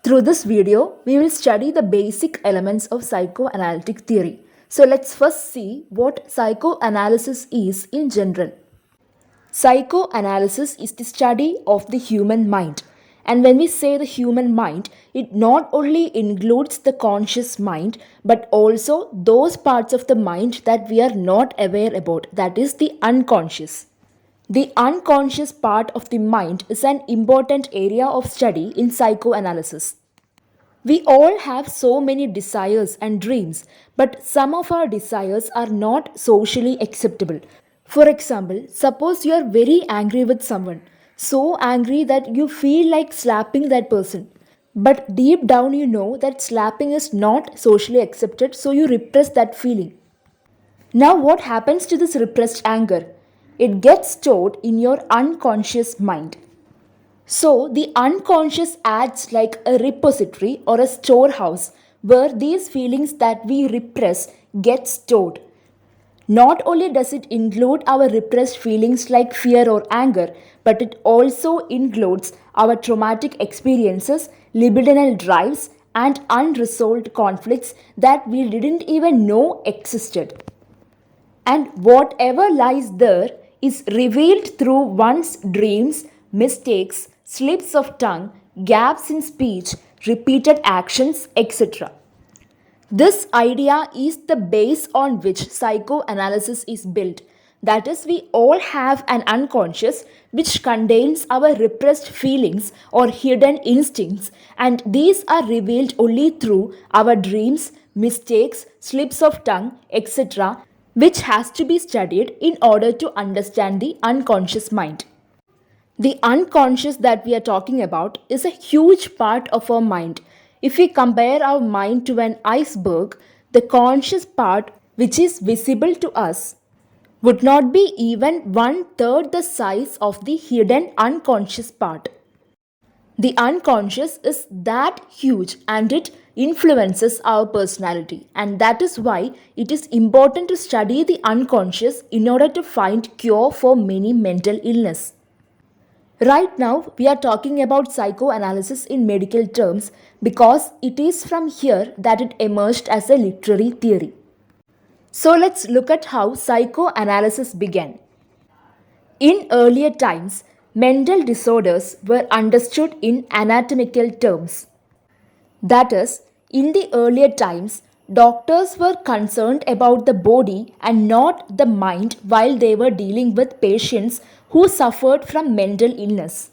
Through this video, we will study the basic elements of psychoanalytic theory. So let's first see what psychoanalysis is in general. Psychoanalysis is the study of the human mind. And when we say the human mind, it not only includes the conscious mind, but also those parts of the mind that we are not aware about, that is the unconscious. The unconscious part of the mind is an important area of study in psychoanalysis. We all have so many desires and dreams, but some of our desires are not socially acceptable. For example, suppose you are very angry with someone, so angry that you feel like slapping that person. But deep down, you know that slapping is not socially accepted, so you repress that feeling. Now, what happens to this repressed anger? It gets stored in your unconscious mind. So, the unconscious acts like a repository or a storehouse where these feelings that we repress get stored. Not only does it include our repressed feelings like fear or anger, but it also includes our traumatic experiences, libidinal drives, and unresolved conflicts that we didn't even know existed. And whatever lies there is revealed through one's dreams, mistakes, slips of tongue, gaps in speech, repeated actions, etc. This idea is the base on which psychoanalysis is built. That is, we all have an unconscious which contains our repressed feelings or hidden instincts, and these are revealed only through our dreams, mistakes, slips of tongue, etc., which has to be studied in order to understand the unconscious mind. The unconscious that we are talking about is a huge part of our mind. If we compare our mind to an iceberg, the conscious part, which is visible to us, would not be even one third the size of the hidden unconscious part. The unconscious is that huge and it influences our personality, and that is why it is important to study the unconscious in order to find cure for many mental illness. Right now, we are talking about psychoanalysis in medical terms because it is from here that it emerged as a literary theory. So let's look at how psychoanalysis began. In earlier times, mental disorders were understood in anatomical terms. That is, in the earlier times, doctors were concerned about the body and not the mind while they were dealing with patients who suffered from mental illness.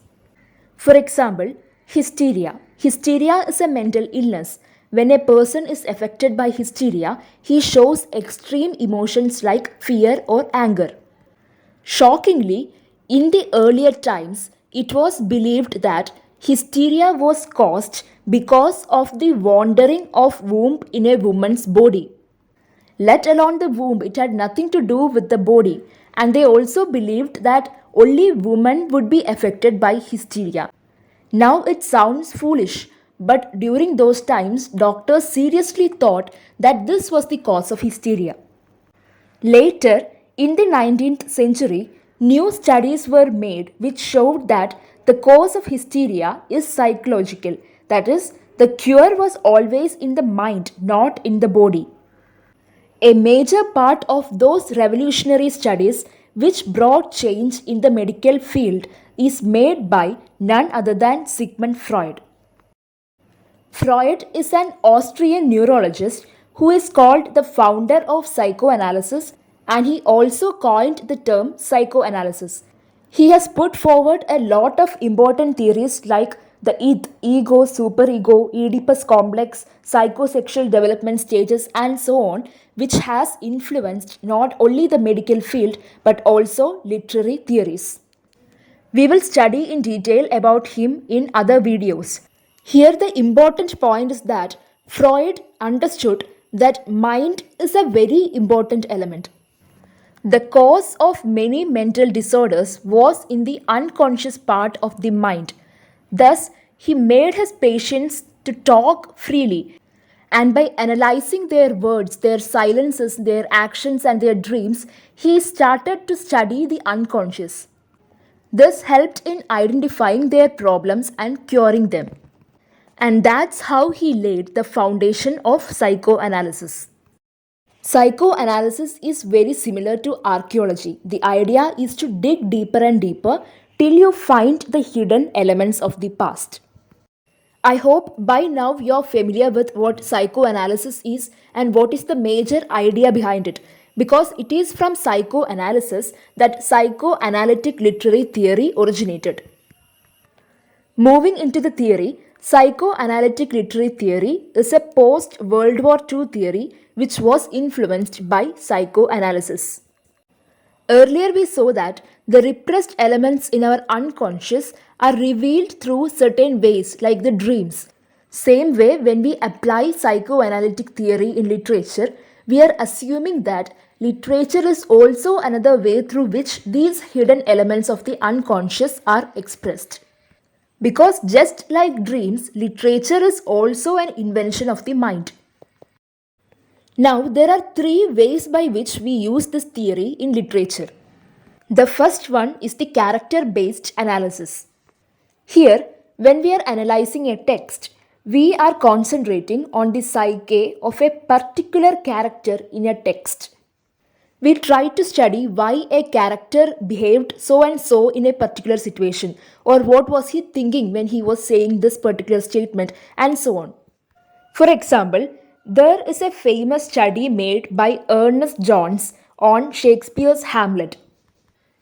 For example, hysteria. Hysteria is a mental illness. When a person is affected by hysteria, he shows extreme emotions like fear or anger. Shockingly, in the earlier times, it was believed that hysteria was caused because of the wandering of womb in a woman's body. Let alone the womb, it had nothing to do with the body, and they also believed that only women would be affected by hysteria. Now it sounds foolish, but during those times, doctors seriously thought that this was the cause of hysteria. Later, in the 19th century, new studies were made which showed that the cause of hysteria is psychological. That is, the cure was always in the mind, not in the body. A major part of those revolutionary studies which brought change in the medical field is made by none other than Sigmund Freud. Freud is an Austrian neurologist who is called the founder of psychoanalysis, and he also coined the term psychoanalysis. He has put forward a lot of important theories like the id, ego, superego, Oedipus complex, psychosexual development stages, and so on, which has influenced not only the medical field but also literary theories. We will study in detail about him in other videos. Here, the important point is that Freud understood that mind is a very important element. The cause of many mental disorders was in the unconscious part of the mind. Thus, he made his patients to talk freely, and by analyzing their words, their silences, their actions, and their dreams, he started to study the unconscious. This helped in identifying their problems and curing them. And that's how he laid the foundation of psychoanalysis. Psychoanalysis is very similar to archaeology. The idea is to dig deeper and deeper till you find the hidden elements of the past. I hope by now you're familiar with what psychoanalysis is and what is the major idea behind it, because it is from psychoanalysis that psychoanalytic literary theory originated. Moving into the theory, psychoanalytic literary theory is a post World War II theory which was influenced by psychoanalysis. Earlier, we saw that the repressed elements in our unconscious are revealed through certain ways, like the dreams. Same way, when we apply psychoanalytic theory in literature, we are assuming that literature is also another way through which these hidden elements of the unconscious are expressed. Because just like dreams, literature is also an invention of the mind. Now, there are three ways by which we use this theory in literature. The first one is the character based analysis. Here, when we are analyzing a text, we are concentrating on the psyche of a particular character in a text. We try to study why a character behaved so and so in a particular situation, or what was he thinking when he was saying this particular statement, and so on. For example, there is a famous study made by Ernest Jones on Shakespeare's Hamlet.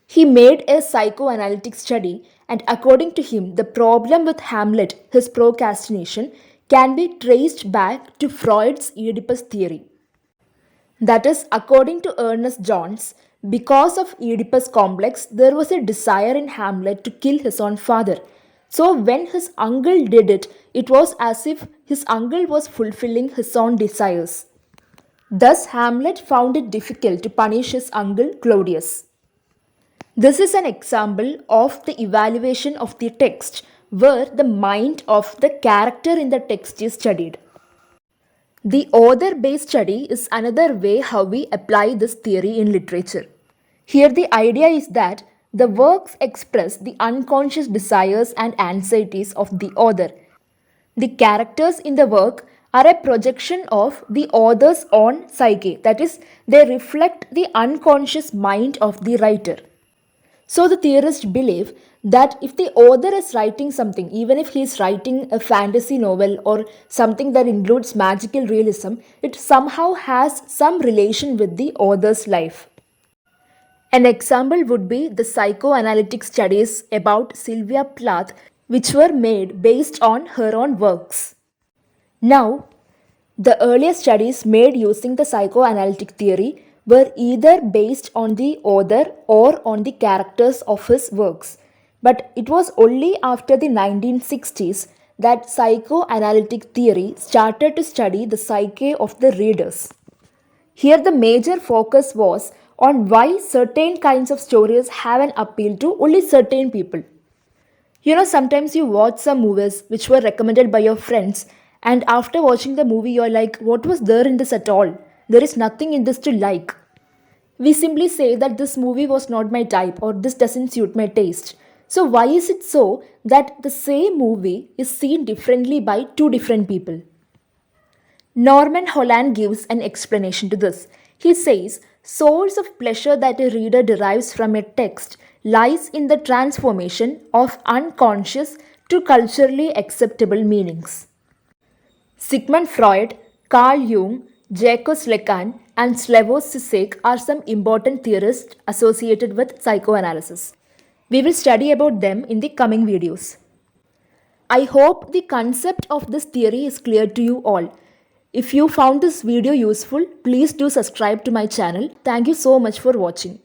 He made a psychoanalytic study, and according to him, the problem with Hamlet, his procrastination, can be traced back to Freud's Oedipus theory. That is, according to Ernest Jones, because of Oedipus complex, there was a desire in Hamlet to kill his own father. So when his uncle did it, it was as if his uncle was fulfilling his own desires. Thus, Hamlet found it difficult to punish his uncle Claudius. This is an example of the evaluation of the text where the mind of the character in the text is studied. The author based study is another way how we apply this theory in literature. Here, the idea is that the works express the unconscious desires and anxieties of the author. The characters in the work are a projection of the author's own psyche, that is, they reflect the unconscious mind of the writer. So the theorists believe that if the author is writing something, even if he is writing a fantasy novel or something that includes magical realism, it somehow has some relation with the author's life. An example would be the psychoanalytic studies about Sylvia Plath, which were made based on her own works. Now, the earlier studies made using the psychoanalytic theory were either based on the author or on the characters of his works. But it was only after the 1960s that psychoanalytic theory started to study the psyche of the readers. Here, the major focus was on why certain kinds of stories have an appeal to only certain people. Sometimes you watch some movies which were recommended by your friends, and after watching the movie, you're like, what was there in this at all? There is nothing in this to like. We simply say that this movie was not my type or this doesn't suit my taste. So, why is it so that the same movie is seen differently by two different people? Norman Holland gives an explanation to this. He says, source of pleasure that a reader derives from a text lies in the transformation of unconscious to culturally acceptable meanings. Sigmund Freud, Carl Jung, Jacques Lacan, and Slavoj Zizek are some important theorists associated with psychoanalysis. We will study about them in the coming videos. I hope the concept of this theory is clear to you all. If you found this video useful, please do subscribe to my channel. Thank you so much for watching.